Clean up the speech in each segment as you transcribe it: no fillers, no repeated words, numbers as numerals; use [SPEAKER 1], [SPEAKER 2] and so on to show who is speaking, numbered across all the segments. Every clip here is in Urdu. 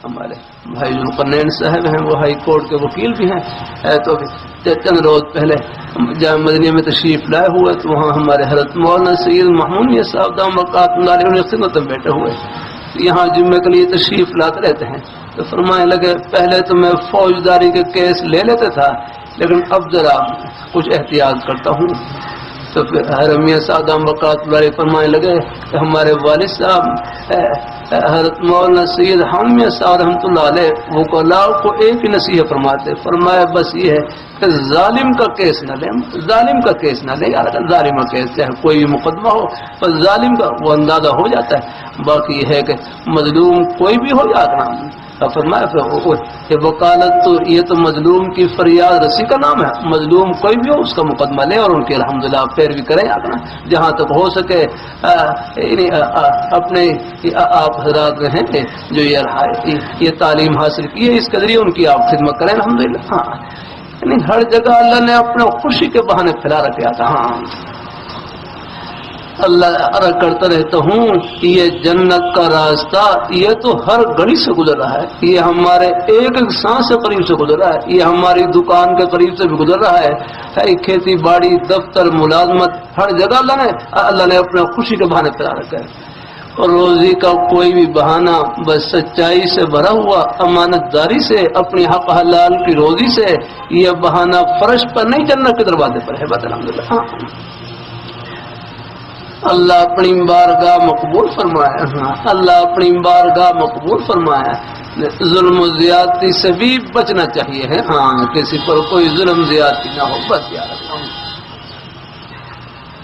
[SPEAKER 1] ہمارے بھائی ذوالقرنین صاحب ہیں، وہ ہائی کورٹ کے وکیل بھی ہیں، تو چند روز پہلے جامع مدنیہ میں تشریف لائے ہوئے، تو وہاں ہمارے حضرت مولانا سید محمود صاحب دام برکاتہ اللہ علیہ انہیں خدمت میں بیٹھے ہوئے، یہاں جمعے کے لیے تشریف لاتے رہتے ہیں، تو فرمانے لگے پہلے تو میں فوجداری کے کیس لے لیتا تھا، لیکن اب ذرا کچھ احتیاط کرتا ہوں۔ تو پھر حرمیہ صاحب دام برکاتہ اللہ علیہ فرمانے لگے کہ ہمارے والد صاحب حضرت مولانا سید حامیہ صاحب رحمۃ اللہ علیہ وہ وکلاء کو ایک ہی نصیحت فرماتے، فرمایا بس یہ ہے کہ ظالم کا کیس نہ لیں، ظالم کا کیس نہ لیں، یار ظالم کا کیس چاہے کوئی بھی مقدمہ ہو پر ظالم کا وہ اندازہ ہو جاتا ہے، باقی یہ ہے کہ مظلوم کوئی بھی ہو جاتا نا، فرمایا کہ وکالت تو یہ تو مظلوم کی فریاد رسی کا نام ہے، مظلوم کوئی بھی ہو اس کا مقدمہ لیں اور ان کی الحمدللہ پیروی کریں، جہاں تک ہو سکے اپنے آپ حضرات ہیں جو یہ تعلیم حاصل کی ہے اس کے ذریعے ان کی آپ خدمت کریں الحمدللہ۔ ہاں یعنی ہر جگہ اللہ نے اپنے خوشی کے بہانے پھیلا رکھا تھا۔ ہاں اللہ عرض کرتا رہتا ہوں یہ جنت کا راستہ یہ تو ہر گلی سے گزر رہا ہے، یہ ہمارے ایک ایک سانس سے قریب سے گزر رہا ہے، یہ ہماری دکان کے قریب سے بھی گزر رہا ہے، کھیتی باڑی دفتر ملازمت ہر جگہ اللہ نے اپنے خوشی کے بہانے پھیلا رکھا ہے، اور روزی کا کوئی بھی بہانہ بس سچائی سے بھرا ہوا امانت داری سے اپنی حق حلال کی روزی سے، یہ بہانہ فرش پر نہیں جنت کے دروازے پر ہے بات الحمدللہ۔ اللہ اپنی بارگاہ مقبول فرمایا، اللہ اپنی بارگاہ مقبول فرمایا، ظلم و زیادتی سے بھی بچنا چاہیے ہے، ہاں کسی پر کوئی ظلم زیادتی نہ ہو، بس یاد رکھنا ہوں،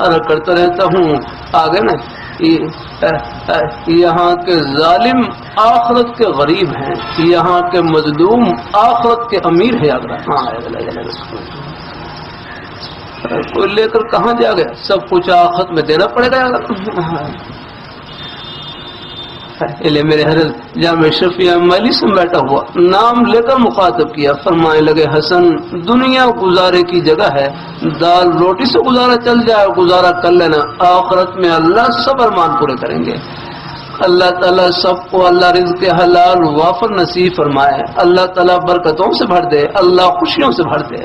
[SPEAKER 1] عرض کرتا رہتا ہوں آگے نا یہاں کے ظالم آخرت کے غریب ہیں، یہاں کے مظلوم آخرت کے امیر ہے، کوئی لے کر کہاں جا گیا، سب کچھ آخرت میں دینا پڑے گا۔ میرے حضرت جامع شفیع مجلس سے بیٹھا ہوا نام لے کر مخاطب کیا، فرمانے لگے حسن دنیا گزارے کی جگہ ہے، دال روٹی سے گزارا چل جائے گزارا کر لینا، آخرت میں اللہ سب ارمان پورے کریں گے، اللہ تعالیٰ سب کو اللہ رزق حلال وافر نصیب فرمائے، اللہ تعالیٰ برکتوں سے بھر دے، اللہ خوشیوں سے بھر دے۔